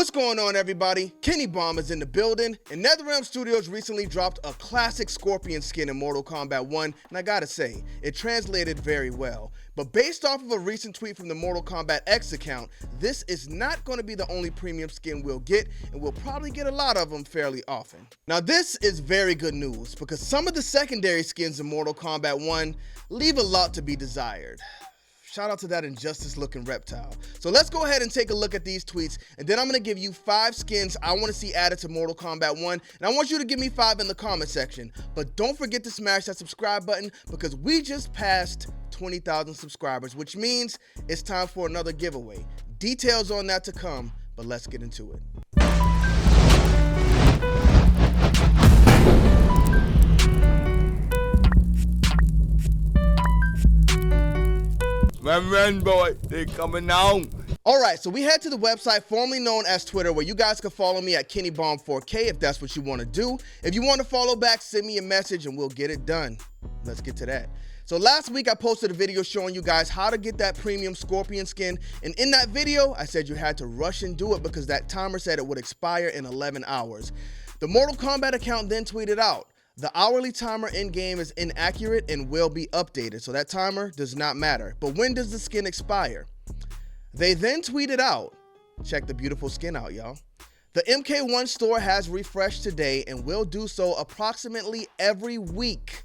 What's going on, everybody? Kenny Bomb is in the building, and Netherrealm Studios recently dropped a classic Scorpion skin in Mortal Kombat 1, and I gotta say, it translated very well. But based off of a recent tweet from the Mortal Kombat X account, this is not going to be the only premium skin we'll get, and we'll probably get a lot of them fairly often. Now this is very good news, because some of the secondary skins in Mortal Kombat 1 leave a lot to be desired. Shout out to that Injustice looking reptile. So let's go ahead and take a look at these tweets, and then I'm gonna give you 5 skins I wanna see added to Mortal Kombat 1, and I want you to give me 5 in the comment section. But don't forget to smash that subscribe button, because we just passed 20,000 subscribers, which means it's time for another giveaway. Details on that to come, but let's get into it. Man, boy, they coming on. Alright, so we head to the website formerly known as Twitter, where you guys can follow me at KennyBomb4K if that's what you want to do. If you want to follow back, send me a message and we'll get it done. Let's get to that. So last week I posted a video showing you guys how to get that premium Scorpion skin, and in that video I said you had to rush and do it because that timer said it would expire in 11 hours. The Mortal Kombat account then tweeted out, "The hourly timer in-game is inaccurate and will be updated, so that timer does not matter. But when does the skin expire?" They then tweeted out, check the beautiful skin out, y'all. "The MK1 store has refreshed today and will do so approximately every week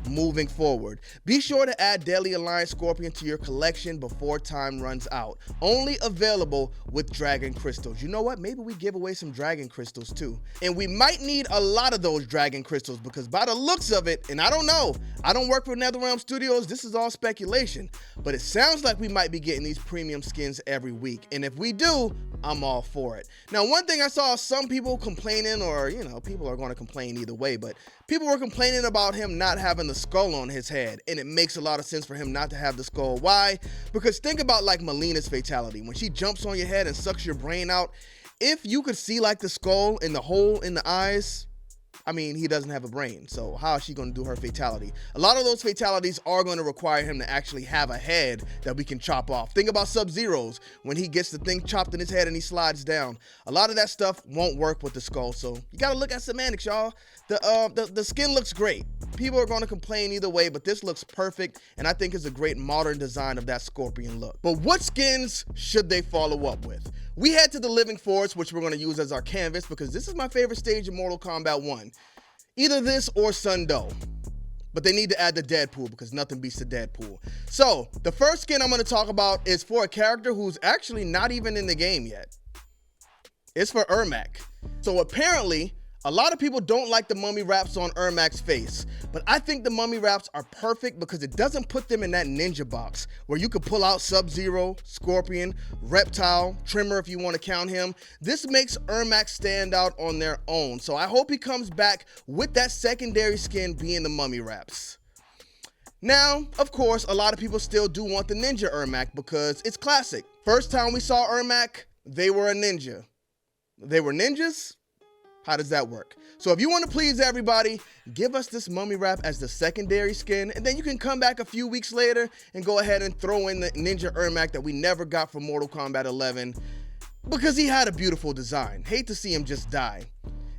moving forward. Be sure to add Deadly Alliance Scorpion to your collection before time runs out. Only available with Dragon Crystals." You know what? Maybe we give away some Dragon Crystals too. And we might need a lot of those Dragon Crystals, because by the looks of it, and I don't know, I don't work for Netherrealm Studios, this is all speculation, but it sounds like we might be getting these premium skins every week. And if we do, I'm all for it. Now, one thing I saw some people complaining, or people are going to complain either way, but people were complaining about him not having the skull on his head, and it makes a lot of sense for him not to have the skull. Why? Because think about like Melina's fatality. When she jumps on your head and sucks your brain out, if you could see like the skull and the hole in the eyes, I mean, he doesn't have a brain, so how is she going to do her fatality? A lot of those fatalities are going to require him to actually have a head that we can chop off. Think about Sub-Zero's, when he gets the thing chopped in his head and he slides down. A lot of that stuff won't work with the skull, so you got to look at semantics, y'all. The skin looks great. People are going to complain either way, but this looks perfect, and I think it's a great modern design of that Scorpion look. But what skins should they follow up with? We head to the Living Forest, which we're going to use as our canvas, because this is my favorite stage in Mortal Kombat 1. Either this or Sundo. But they need to add the Deadpool, because nothing beats the Deadpool. So, the first skin I'm going to talk about is for a character who's actually not even in the game yet. It's for Ermac. So apparently, a lot of people don't like the mummy wraps on Ermac's face, but I think the mummy wraps are perfect because it doesn't put them in that ninja box where you could pull out Sub-Zero, Scorpion, Reptile, Tremor if you want to count him. This makes Ermac stand out on their own, so I hope he comes back with that secondary skin being the mummy wraps. Now, of course, a lot of people still do want the ninja Ermac because it's classic. First time we saw Ermac, they were a ninja. They were ninjas? How does that work? So if you want to please everybody, give us this mummy wrap as the secondary skin, and then you can come back a few weeks later and go ahead and throw in the Ninja Ermac that we never got from Mortal Kombat 11, because he had a beautiful design. Hate to see him just die.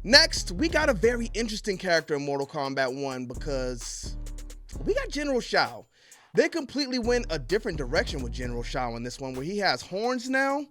Next, we got a very interesting character in Mortal Kombat 1 because we got General Shao. They completely went a different direction with General Shao in this one, where he has horns now.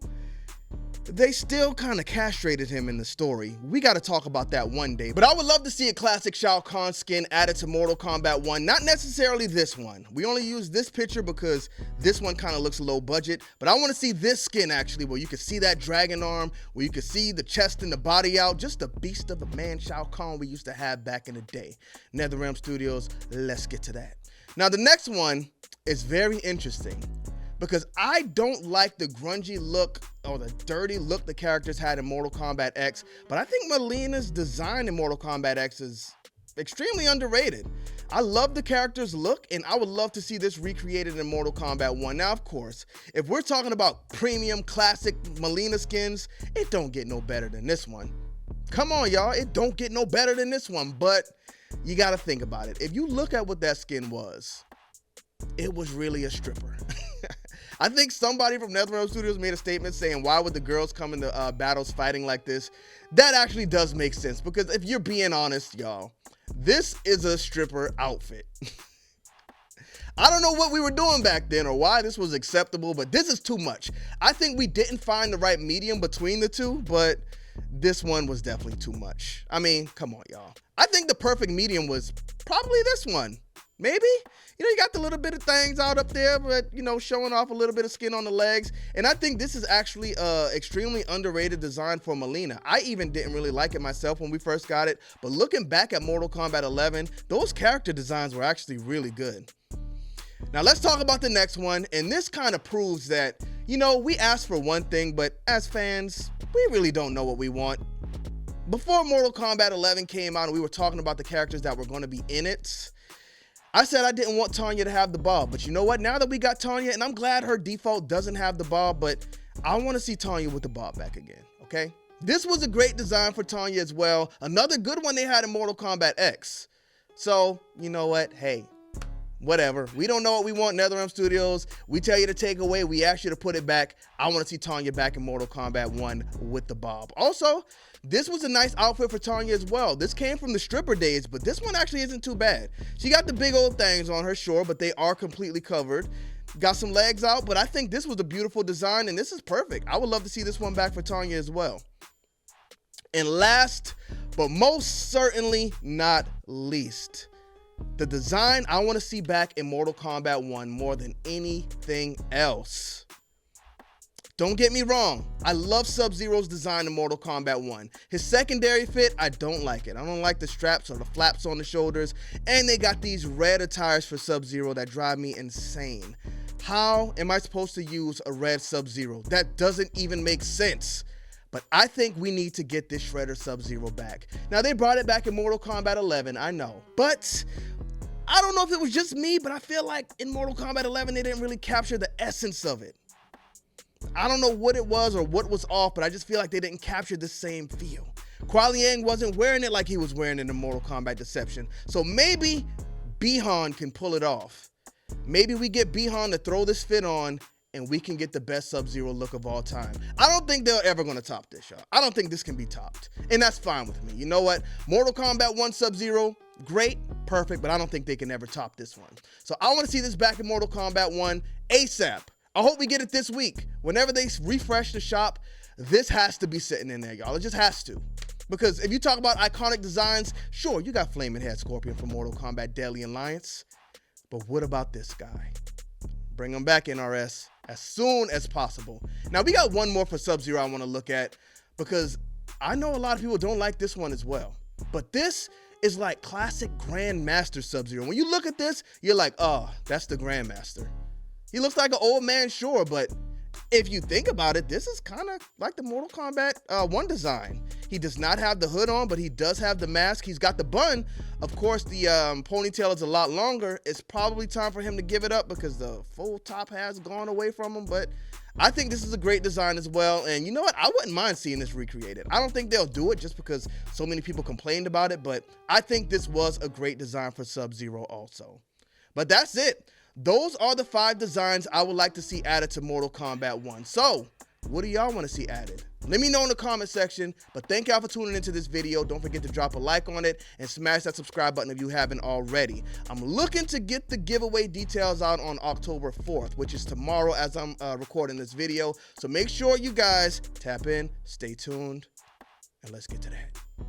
They still kind of castrated him in the story. We got to talk about that one day. But I would love to see a classic Shao Kahn skin added to Mortal Kombat 1. Not necessarily this one. We only use this picture because this one kind of looks low budget. But I want to see this skin actually, where you can see that dragon arm, where you can see the chest and the body out. Just a beast of a man Shao Kahn we used to have back in the day. Netherrealm Studios, let's get to that. Now the next one is very interesting, because I don't like the grungy look or the dirty look the characters had in Mortal Kombat X, but I think Melina's design in Mortal Kombat X is extremely underrated. I love the character's look, and I would love to see this recreated in Mortal Kombat 1. Now, of course, if we're talking about premium classic Melina skins, it don't get no better than this one. Come on, y'all, it don't get no better than this one, but you gotta think about it. If you look at what that skin was, it was really a stripper. I think somebody from Netherrealm Studios made a statement saying, why would the girls come into battles fighting like this? That actually does make sense, because if you're being honest, y'all, this is a stripper outfit. I don't know what we were doing back then or why this was acceptable, but this is too much. I think we didn't find the right medium between the two, but this one was definitely too much. I mean, come on, y'all. I think the perfect medium was probably this one. Maybe? You know, you got the little bit of things out up there, but, you know, showing off a little bit of skin on the legs. And I think this is actually an extremely underrated design for Mileena. I even didn't really like it myself when we first got it, but looking back at Mortal Kombat 11, those character designs were actually really good. Now let's talk about the next one, and this kind of proves that, you know, we asked for one thing, but as fans, we really don't know what we want. Before Mortal Kombat 11 came out and we were talking about the characters that were going to be in it, I said I didn't want Tanya to have the bob, but you know what? Now that we got Tanya, and I'm glad her default doesn't have the bob, but I want to see Tanya with the bob back again, okay? This was a great design for Tanya as well. Another good one they had in Mortal Kombat X. So, you know what? Hey, whatever. We don't know what we want, Netherrealm Studios. We tell you to take away, we ask you to put it back. I want to see Tanya back in Mortal Kombat 1 with the bob. Also, this was a nice outfit for Tanya as well. This came from the stripper days, but this one actually isn't too bad. She got the big old things on her, sure, but they are completely covered. Got some legs out, but I think this was a beautiful design, and this is perfect. I would love to see this one back for Tanya as well. And last, but most certainly not least, the design I want to see back in Mortal Kombat 1 more than anything else. Don't get me wrong, I love Sub-Zero's design in Mortal Kombat 1. His secondary fit, I don't like it. I don't like the straps or the flaps on the shoulders, and they got these red attires for Sub-Zero that drive me insane. How am I supposed to use a red Sub-Zero? That doesn't even make sense. But I think we need to get this Shredder Sub-Zero back. Now, they brought it back in Mortal Kombat 11, I know. But I don't know if it was just me, but I feel like in Mortal Kombat 11, they didn't really capture the essence of it. I don't know what it was or what was off, but I just feel like they didn't capture the same feel. Kuai Liang wasn't wearing it like he was wearing it in Mortal Kombat Deception. So maybe Bihan can pull it off. Maybe we get Bihan to throw this fit on and we can get the best Sub-Zero look of all time. I don't think they're ever gonna top this, y'all. I don't think this can be topped, and that's fine with me. You know what? Mortal Kombat 1 Sub-Zero, great, perfect, but I don't think they can ever top this one. So I wanna see this back in Mortal Kombat 1 ASAP. I hope we get it this week. Whenever they refresh the shop, this has to be sitting in there, y'all. It just has to. Because if you talk about iconic designs, sure, you got Flaming Head Scorpion from Mortal Kombat Deadly Alliance, but what about this guy? Bring him back, NRS, as soon as possible. Now, we got one more for Sub-Zero I want to look at, because I know a lot of people don't like this one as well. But this is like classic Grandmaster Sub-Zero. When you look at this, you're like, oh, that's the Grandmaster. He looks like an old man, sure, but if you think about it, this is kind of like the Mortal Kombat 1 design. He does not have the hood on, but he does have the mask. He's got the bun. Of course, the ponytail is a lot longer. It's probably time for him to give it up because the full top has gone away from him, but I think this is a great design as well. And you know what? I wouldn't mind seeing this recreated. I don't think they'll do it just because so many people complained about it, but I think this was a great design for Sub-Zero also. But that's it. Those are the 5 designs I would like to see added to Mortal Kombat 1. So, what do y'all want to see added? Let me know in the comment section, but thank y'all for tuning into this video. Don't forget to drop a like on it and smash that subscribe button if you haven't already. I'm looking to get the giveaway details out on October 4th, which is tomorrow as I'm recording this video. So make sure you guys tap in, stay tuned, and let's get to that.